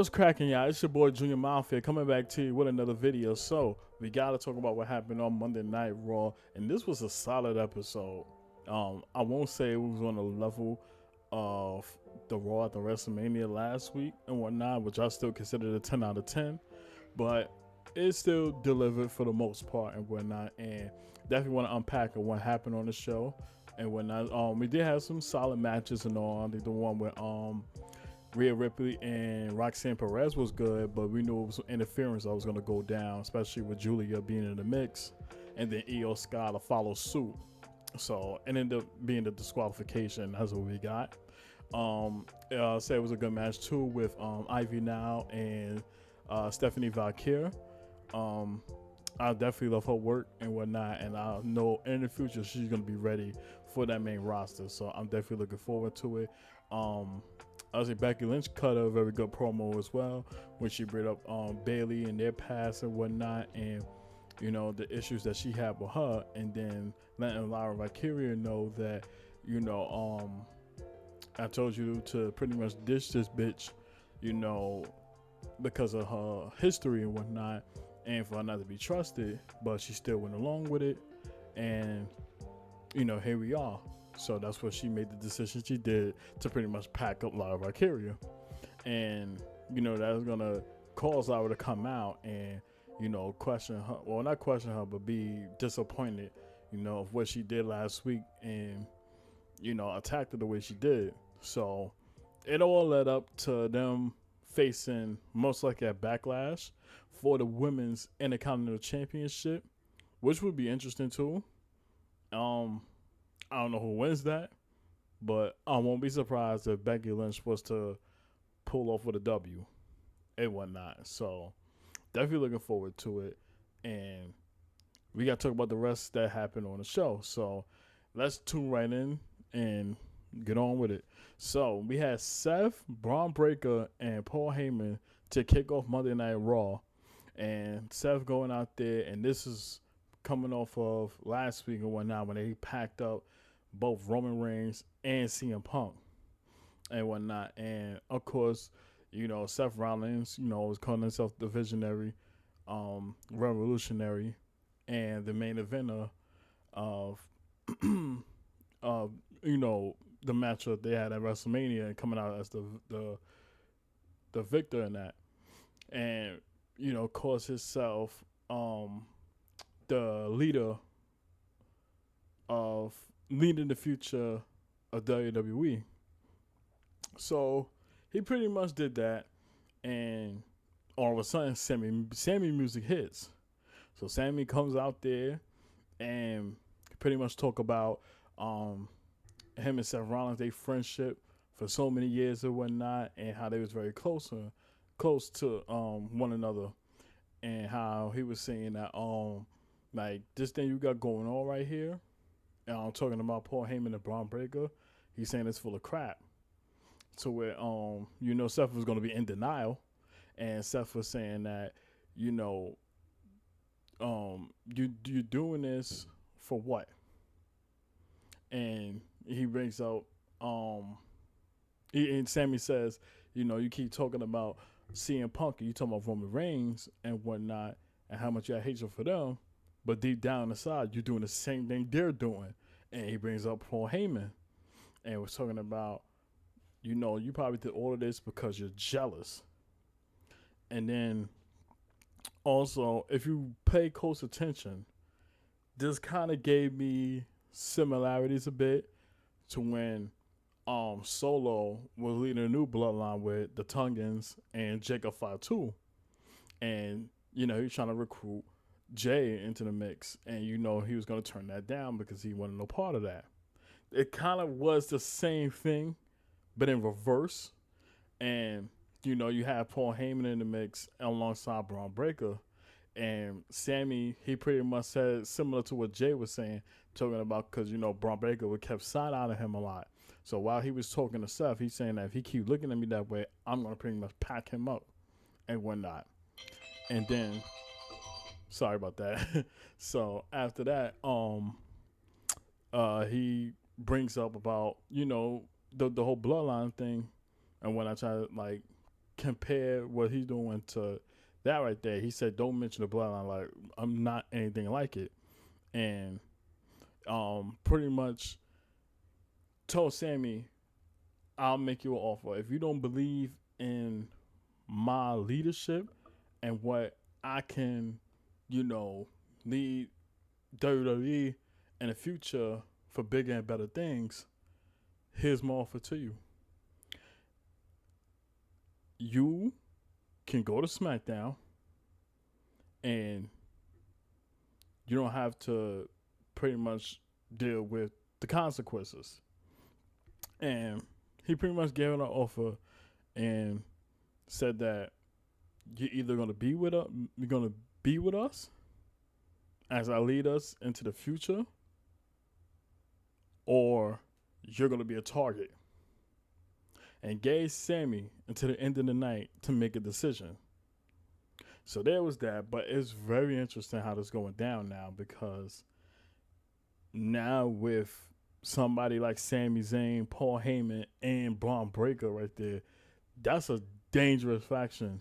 What's cracking, y'all? It's your boy Junior Mafia coming back to you with another video. So we gotta talk about what happened on Monday Night Raw, and this was a solid episode. I won't say it was on the level of the Raw at the WrestleMania last week and whatnot, which I still consider a 10 out of 10, but it still delivered for the most part and whatnot. And definitely want to unpack what happened on the show and whatnot. We did have some solid matches and all. I think the one with Rhea Ripley and Roxanne Perez was good, but we knew it was interference that was going to go down, especially with Julia being in the mix, and then Io Sky to follow suit. So it ended up being the disqualification. That's what we got. Say it was a good match too with Ivy Now and Stephanie Valkyrie. I definitely love her work and whatnot, and I know in the future she's gonna be ready for that main roster. So I'm definitely looking forward to it. I was like Becky Lynch cut a very good promo as well when she brought up Bailey and their past and whatnot, and you know the issues that she had with her, and then letting Lyra Valkyria know that I told you to pretty much dish this bitch, you know, because of her history and whatnot, and for her not to be trusted, but she still went along with it, and here we are. So that's what she made the decision she did to pretty much pack up Lyra Valkyria. And, that was going to cause Lyra to come out and, question her. Well, not question her, but be disappointed, of what she did last week and, attacked her the way she did. So it all led up to them facing most likely a backlash for the women's Intercontinental Championship, which would be interesting too. I don't know who wins that, but I won't be surprised if Becky Lynch was to pull off with a W and whatnot. So definitely looking forward to it. And we got to talk about the rest that happened on the show. So let's tune right in and get on with it. So we had Seth, Braun Breaker, and Paul Heyman to kick off Monday Night Raw. And Seth going out there, and this is coming off of last week and whatnot when they packed up both Roman Reigns and CM Punk and whatnot. And of course, Seth Rollins, was calling himself the visionary, revolutionary, and the main eventer of, the matchup they had at WrestleMania and coming out as the victor in that. And, calls himself the leader of leading the future of WWE. So he pretty much did that, and all of a sudden, Sami music hits. So Sami comes out there and pretty much talk about him and Seth Rollins, their friendship for so many years and whatnot, and how they was very close to one another, and how he was saying that like this thing you got going on right here. And I'm talking about Paul Heyman and Braun Breaker. He's saying it's full of crap. So where Seth was going to be in denial, and Seth was saying that you're doing this for what? And he brings up and Sami says, you keep talking about CM Punk, and you talking about Roman Reigns and whatnot, and how much I hate you for them, but deep down inside, you're doing the same thing they're doing. And he brings up Paul Heyman and was talking about, you probably did all of this because you're jealous. And then also, if you pay close attention, this kind of gave me similarities a bit to when Solo was leading a new bloodline with the Tungans and Jacob Fatu. And, he's trying to recruit Jay into the mix, and he was going to turn that down because he wanted no part of that. It kind of was the same thing, but in reverse. And you have Paul Heyman in the mix alongside Braun Breaker, and Sami, he pretty much said similar to what Jay was saying, talking about because Braun Breaker would kept side out of him a lot. So while he was talking to Seth, he's saying that if he keep looking at me that way, I'm going to pretty much pack him up and whatnot. And then sorry about that. So after that, he brings up about the whole bloodline thing, and when I try to like compare what he's doing to that right there. He said, "Don't mention the bloodline. Like I'm not anything like it." And pretty much told Sami, "I'll make you an offer. If you don't believe in my leadership and what I can, you know, lead WWE in the future for bigger and better things, here's my offer to you. You can go to SmackDown and you don't have to pretty much deal with the consequences." And he pretty much gave an offer and said that you're either gonna be with us, you're gonna be with us as I lead us into the future, or you're gonna be a target. And gave Sami until the end of the night to make a decision. So there was that, but it's very interesting how this is going down now, because now with somebody like Sami Zayn, Paul Heyman, and Braun Breaker right there, that's a dangerous faction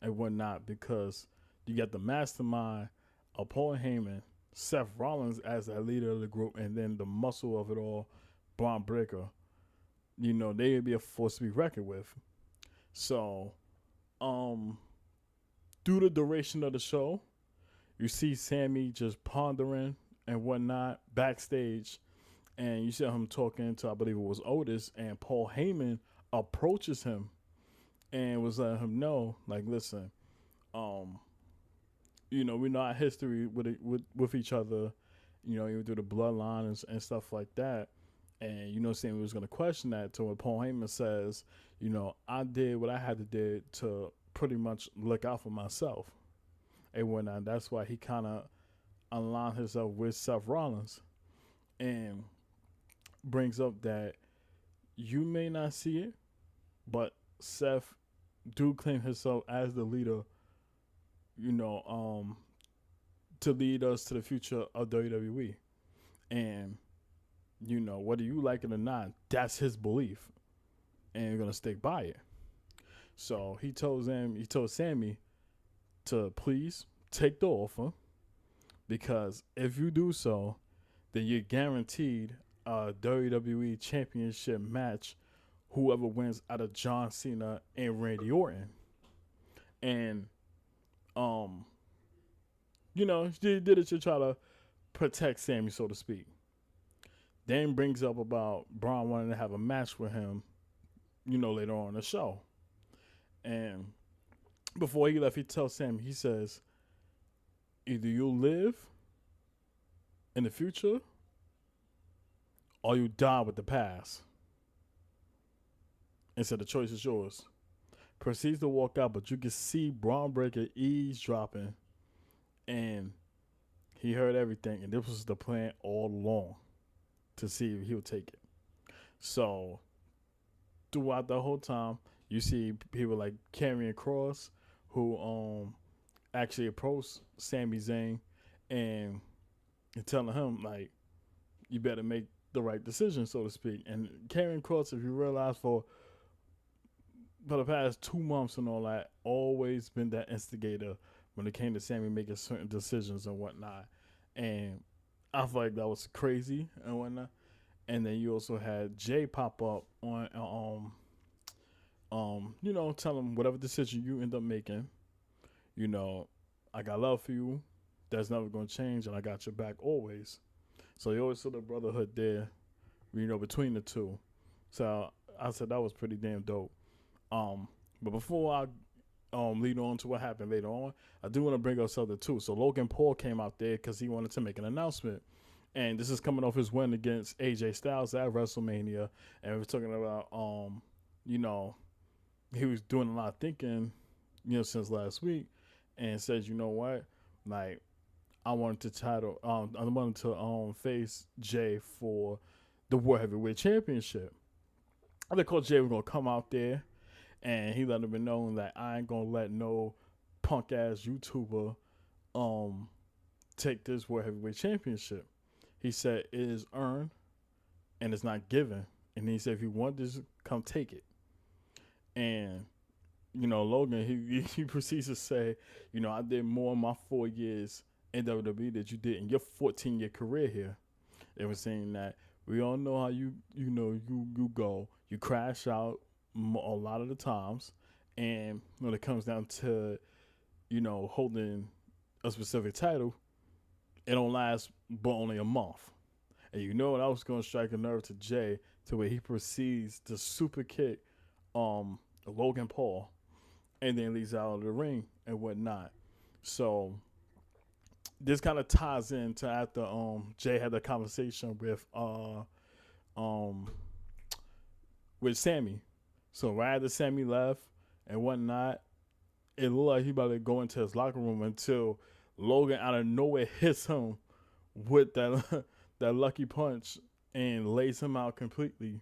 and whatnot, because you got the mastermind of Paul Heyman, Seth Rollins as that leader of the group, and then the muscle of it all, Braun Breaker. You know, they would be a force to be reckoned with. So, through the duration of the show, you see Sami just pondering and whatnot backstage, and you see him talking to, I believe it was Otis, and Paul Heyman approaches him and was letting him know, like, listen, you know, we know our history with each other, you know, even through the bloodline and stuff like that. And, you know, Sami was going to question that to when Paul Heyman says, you know, I did what I had to do to pretty much look out for myself. And whatnot. That's why he kind of aligned himself with Seth Rollins, and brings up that you may not see it, but Seth do claim himself as the leader, you know, to lead us to the future of WWE. And, you know, whether you like it or not, that's his belief, and you're gonna stick by it. So he told Sami to please take the offer, because if you do so, then you're guaranteed a WWE Championship match, whoever wins out of John Cena and Randy Orton. And you know, they did it to try to protect Sami, so to speak. Then brings up about Braun wanting to have a match with him, you know, later on in the show. And before he left, he tells Sami, he says, either you'll live in the future or you die with the past. And so the choice is yours. Proceeds to walk out, but you can see Braun Breaker eavesdropping, and he heard everything, and this was the plan all along, to see if he would take it. So throughout the whole time, you see people like Karrion Kross, who actually approached Sami Zayn and telling him, like, you better make the right decision, so to speak. And Karrion Kross, if you realize, for the past 2 months and all that, always been that instigator when it came to Sami making certain decisions and whatnot. And I feel like that was crazy and whatnot. And then you also had Jay pop up on you know, tell him whatever decision you end up making, you know, I got love for you. That's never gonna change, and I got your back always. So you always saw the brotherhood there, you know, between the two. So I said that was pretty damn dope. But before I lead on to what happened later on, I do want to bring up something too. So Logan Paul came out there because he wanted to make an announcement. And this is coming off his win against AJ Styles at WrestleMania. And we're talking about, you know, he was doing a lot of thinking, you know, since last week, and says, you know what, like, I wanted to face Jay for the World Heavyweight Championship. And they called Jay was gonna come out there, and he let him know that I ain't gonna let no punk ass YouTuber take this World Heavyweight Championship. He said it is earned and it's not given. And he said if you want this, come take it. And Logan, he proceeds to say, I did more in my 4 years in WWE that you did in your 14-year career here. They were saying that we all know how you go, you crash out a lot of the times, and when it comes down to holding a specific title, it don't last but only a month. And I was going to strike a nerve to Jay to where he proceeds to super kick Logan Paul and then leaves out of the ring and whatnot. So this kind of ties into after Jay had the conversation um with Sami. So right after Sami left and whatnot, it looked like he about to go into his locker room until Logan out of nowhere hits him with that that lucky punch and lays him out completely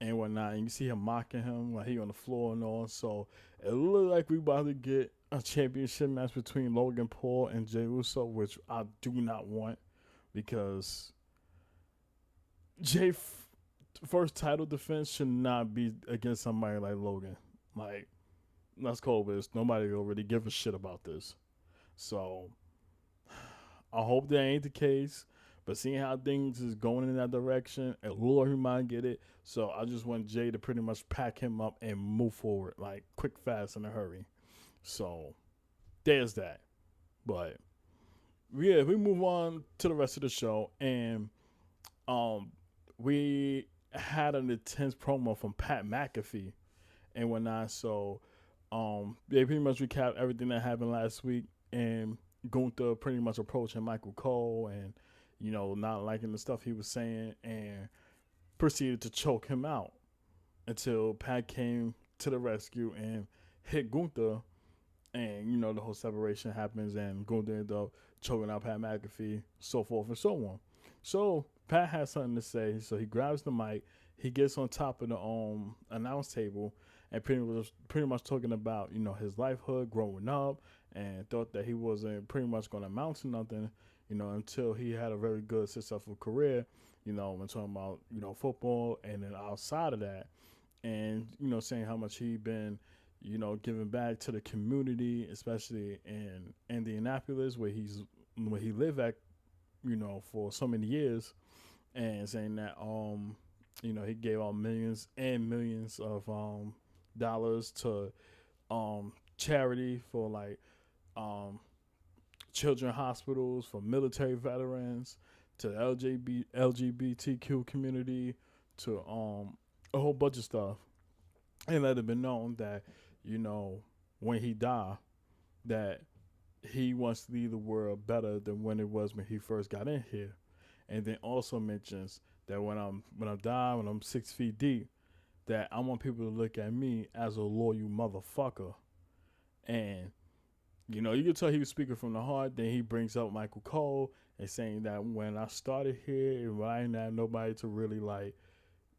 and whatnot. And you see him mocking him like he on the floor and all. So it looked like we about to get a championship match between Logan Paul and Jey Uso, which I do not want because Jay first title defense should not be against somebody like Logan. Like, let's call this. Nobody will really give a shit about this. So I hope that ain't the case. But seeing how things is going in that direction, and Lord, he might get it. So I just want Jay to pretty much pack him up and move forward, like quick, fast, in a hurry. So there's that. But yeah, we move on to the rest of the show, and we had an intense promo from Pat McAfee and whatnot. So they pretty much recap everything that happened last week, and Gunther pretty much approaching Michael Cole and not liking the stuff he was saying and proceeded to choke him out until Pat came to the rescue and hit Gunther, and the whole separation happens and Gunther ended up choking out Pat McAfee, so forth and so on. So Pat has something to say, so he grabs the mic, he gets on top of the announce table and pretty much talking about his lifehood growing up, and thought that he wasn't pretty much going to amount to nothing, until he had a very good successful career, when talking about football, and then outside of that, and saying how much he been giving back to the community, especially in Indianapolis where he lived at for so many years, and saying that he gave out millions and millions of dollars to charity for like children hospitals, for military veterans, to the LGBTQ community, to a whole bunch of stuff, and let it be known that when he died, that he wants to leave the world better than when it was when he first got in here, and then also mentions that when I die, when I'm 6 feet deep, that I want people to look at me as a loyal motherfucker. And you can tell he was speaking from the heart. Then he brings up Michael Cole and saying that when I started here, and I didn't have nobody to really like,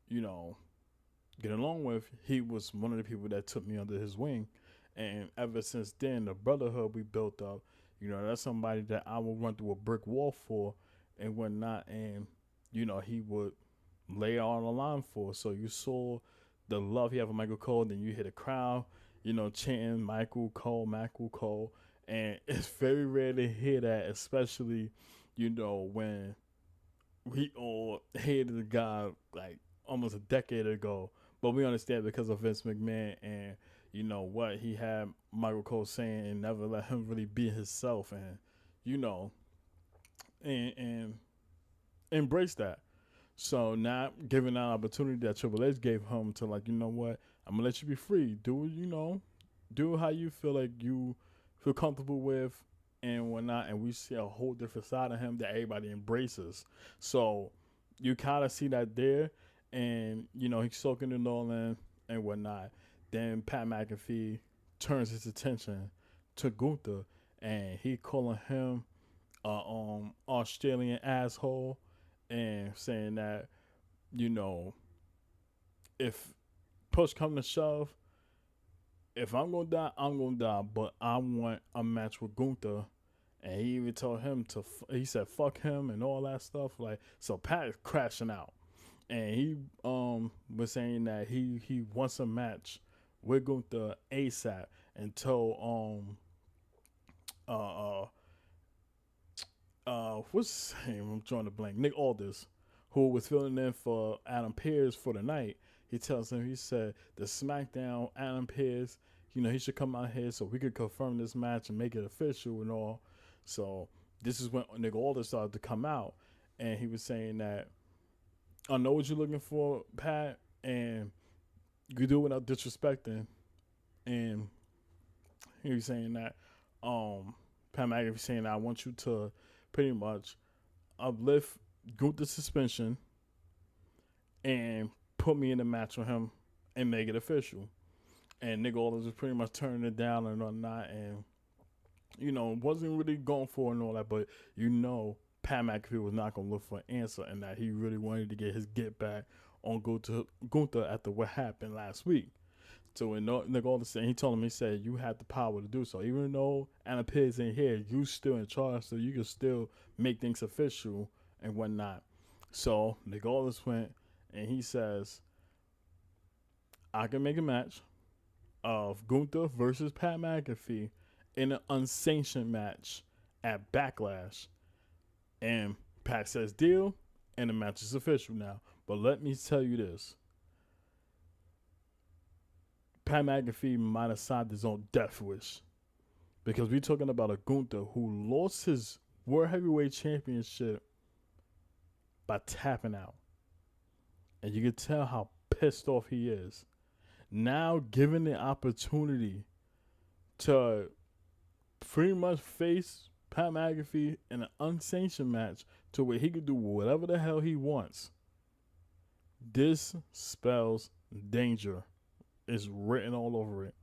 get along with, he was one of the people that took me under his wing. And ever since then, the brotherhood we built up, that's somebody that I would run through a brick wall for and whatnot. And, he would lay on the line for. So you saw the love he had for Michael Cole. Then you hear the crowd, chanting Michael Cole. And it's very rare to hear that, especially, when we all hated the guy like almost a decade ago. But we understand because of Vince McMahon and, what he had Michael Cole saying and never let him really be himself and, and embrace that. So now giving that opportunity that Triple H gave him to like, what, I'm gonna let you be free. Do do how you feel like you feel comfortable with and whatnot. And we see a whole different side of him that everybody embraces. So you kind of see that there, and he's soaking it all in and whatnot. Then Pat McAfee turns his attention to Gunther, and he calling him Australian asshole, and saying that if push come to shove, if I'm gonna die, I'm gonna die, but I want a match with Gunther. And he even told him he said fuck him and all that stuff. Like, so Pat is crashing out, and he was saying that he wants a match we're going to ASAP and tell uh uh what's his name? I'm drawing a blank. Nick Aldis, who was filling in for Adam Pearce for the night. He tells him, he said, the SmackDown Adam Pearce, he should come out here so we could confirm this match and make it official and all. So this is when Nick Aldis started to come out, and he was saying that, I know what you're looking for, Pat, and you do it without disrespecting. And he was saying that, Pat McAfee saying, I want you to pretty much uplift Gunther's suspension and put me in a match with him and make it official. And Nick Aldis was pretty much turning it down and whatnot, and wasn't really going for it and all that. But Pat McAfee was not going to look for an answer, and that he really wanted to get his get back on Gunther after what happened last week. So when Nick Aldis said, he told him, he said, you have the power to do so. Even though Anna Piz ain't here, you still in charge, so you can still make things official and whatnot. So Nick Aldis went and he says, I can make a match of Gunther versus Pat McAfee in an unsanctioned match at Backlash. And Pat says deal, and the match is official now. But let me tell you this. Pat McAfee might have signed his own death wish, because we're talking about a Gunther who lost his World Heavyweight Championship by tapping out. And you can tell how pissed off he is. Now given the opportunity to pretty much face Pat McAfee in an unsanctioned match to where he could do whatever the hell he wants. This spells danger. It's written all over it.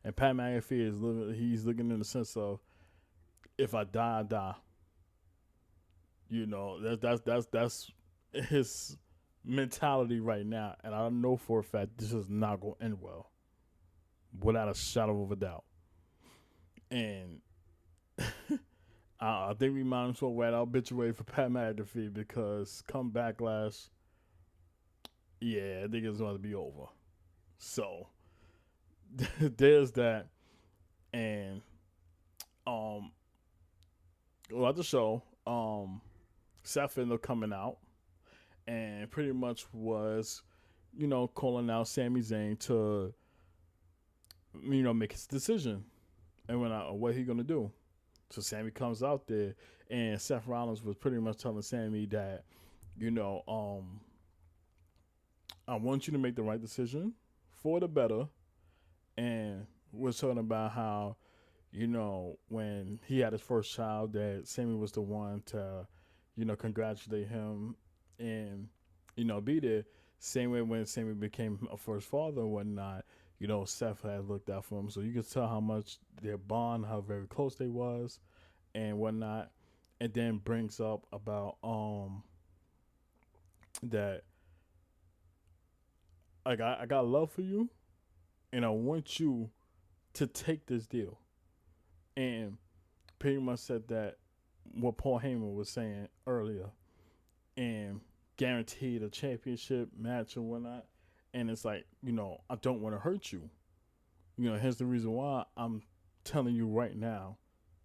And Pat McAfee he's looking in the sense of, if I die, I die. That's his mentality right now. And I know for a fact this is not going to end well, without a shadow of a doubt. And I think we might as well write our obituary for Pat McAfee, because come Backlash, yeah, I think it's going to be over. So there's that. And at the show, Seth ended up coming out and pretty much was, calling out Sami Zayn to, make his decision and what he gonna do. So Sami comes out there, and Seth Rollins was pretty much telling Sami that, I want you to make the right decision for the better. And we're talking about how, when he had his first child, that Sami was the one to, congratulate him and, be there. Same way when Sami became a first father and whatnot, Seth had looked out for him. So you could tell how much their bond, how very close they was and whatnot. And then brings up about that, like, I got love for you, and I want you to take this deal. And pretty much said that what Paul Heyman was saying earlier, and guaranteed a championship match and whatnot. And it's like, I don't want to hurt you. Here's the reason why I'm telling you right now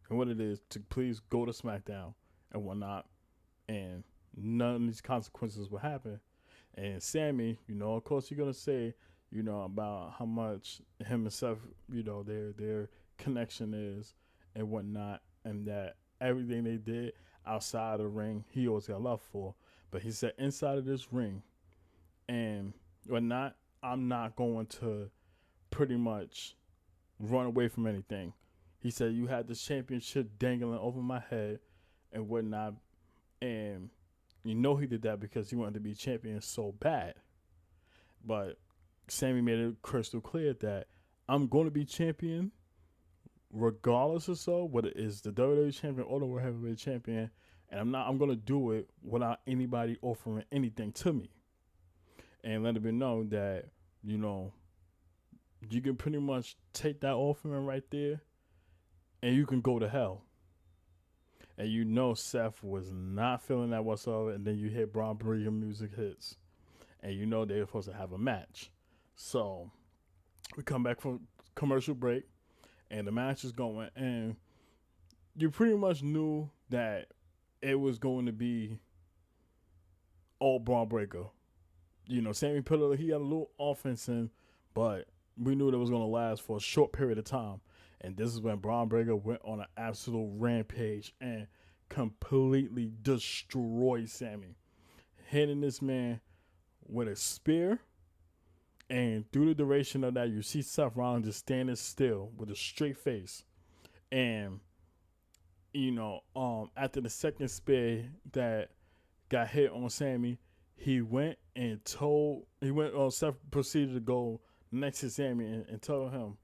and what it is, to please go to SmackDown and whatnot. And none of these consequences will happen. And Sami, of course you're going to say, about how much him and Seth, their connection is and whatnot, and that everything they did outside of the ring, he always got love for. But he said inside of this ring and whatnot, I'm not going to pretty much run away from anything. He said, you had the championship dangling over my head and whatnot. And he did that because he wanted to be champion so bad. But Sami made it crystal clear that I'm going to be champion regardless of whether it's the WWE champion or the World Heavyweight champion. And I'm going to do it without anybody offering anything to me. And let it be known that, you can pretty much take that offering right there and you can go to hell. And Seth was not feeling that whatsoever. And then you hear Braun Breaker music hits. And they're supposed to have a match. So We come back from commercial break, and the match is going, and you pretty much knew that it was going to be all Braun Breaker. Sammy put he got a little offense in, but we knew that it was going to last for a short period of time. And this is when Braun Breaker went on an absolute rampage and completely destroyed Sami, hitting this man with a spear. And through the duration of that, you see Seth Rollins just standing still with a straight face. And after the second spear that got hit on Sami, Seth proceeded to go next to Sami and tell him,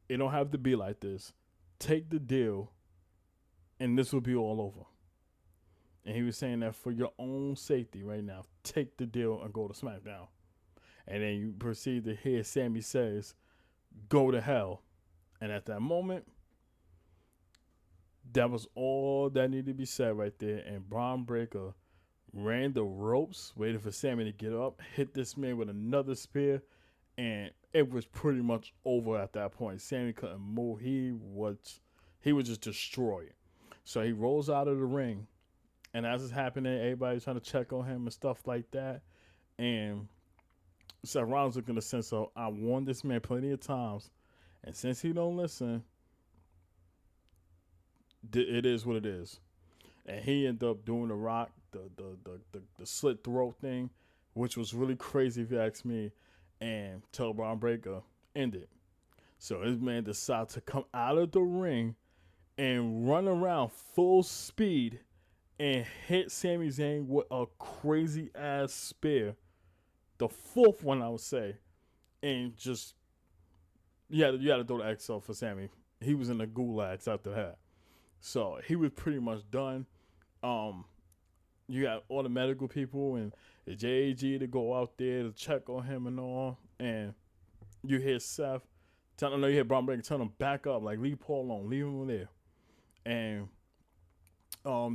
it don't have to be like this. Take the deal, and this will be all over. And he was saying that for your own safety right now, take the deal and go to SmackDown. And then you proceed to hear Sami says, go to hell. And at that moment, that was all that needed to be said right there. And Braun Breaker ran the ropes, waited for Sami to get up, hit this man with another spear, and it was pretty much over at that point. Sami couldn't move. He was just destroyed. So he rolls out of the ring, and as it's happening, everybody's trying to check on him and stuff like that. And Seth Rollins looking in the sense of, I warned this man plenty of times, and since he don't listen, it is what it is. And he ended up doing the Rock, the slit throat thing, which was really crazy if you ask me, and tell Braun Breaker end it. So this man decided to come out of the ring and run around full speed and hit Sami Zayn with a crazy ass spear, the fourth one I would say, and just you had to throw the X off for Sami. He was in the gulags after that, so he was pretty much done. You got all the medical people and the JAG to go out there to check on him and all, and you hear Seth you hear Braun Breaker tell him back up, like leave Paul alone, leave him there, and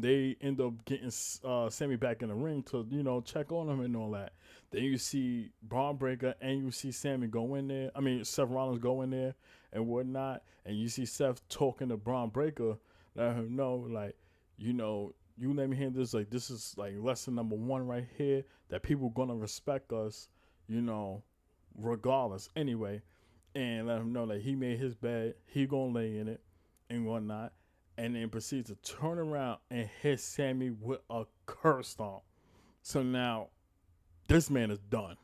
they end up getting Sami back in the ring to check on him and all that. Then you see Braun Breaker and you see Sami go in there. I mean Seth Rollins go in there and whatnot, and you see Seth talking to Braun Breaker, let him know like you let me hear this, like this is like lesson number one right here, that people gonna respect us, regardless anyway, and let him know that he made his bed, he gonna lay in it and whatnot. And then proceeds to turn around and hit Sami with a curse stomp. So now, this man is done.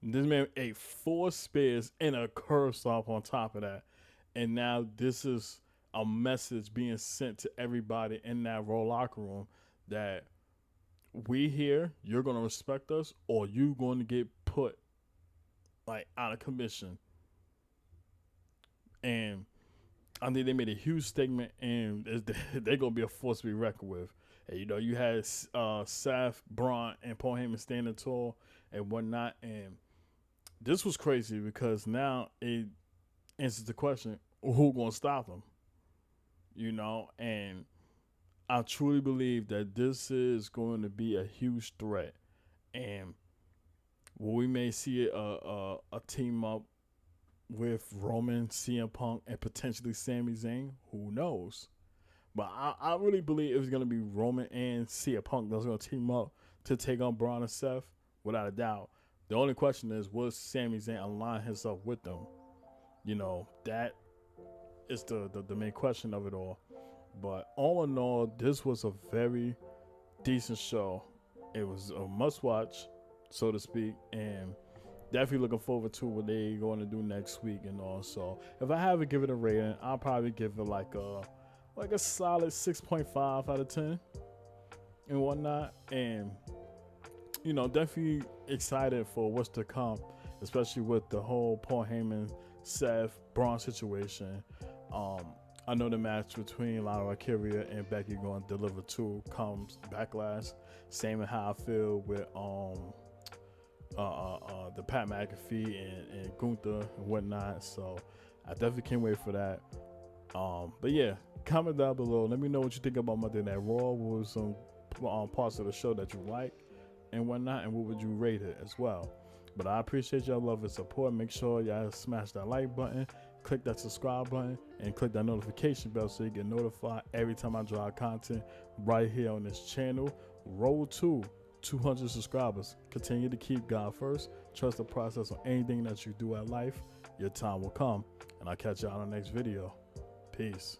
This man ate 4 spears and a curse stomp on top of that. And now this is a message being sent to everybody in that Raw locker room that we here, you're going to respect us, or you're going to get put like out of commission. And I think they made a huge statement, and they're going to be a force to be reckoned with. And, you had Seth, Braun, and Paul Heyman standing tall and whatnot. And this was crazy because now it answers the question, who going to stop them? And I truly believe that this is going to be a huge threat. And we may see a team up with Roman, CM Punk, and potentially Sami Zayn. Who knows? But I really believe it was going to be Roman and CM Punk that's going to team up to take on Braun and Seth, without a doubt. The only question is, will Sami Zayn align himself with them? That is the main question of it all. But all in all, this was a very decent show. It was a must-watch, so to speak, and definitely looking forward to what they're going to do next week and all. So if I have to give it a rating, I'll probably give it like a solid 6.5 out of 10 and whatnot. And definitely excited for what's to come, especially with the whole Paul Heyman, Seth, Braun situation. I know the match between Lana Valkyria and Becky going to deliver to comes Backlash. Same as how I feel with the Pat McAfee and Gunther and whatnot. So I definitely can't wait for that. But yeah, comment down below. Let me know what you think about Monday Night Raw. What was some parts of the show that you like and whatnot, and what would you rate it as well? But I appreciate y'all love and support. Make sure y'all smash that like button, click that subscribe button, and click that notification bell so you get notified every time I drop content right here on this channel. Roll to 200 subscribers. Continue to keep God first. Trust the process on anything that you do at life. Your time will come. And I'll catch y'all on the next video. Peace.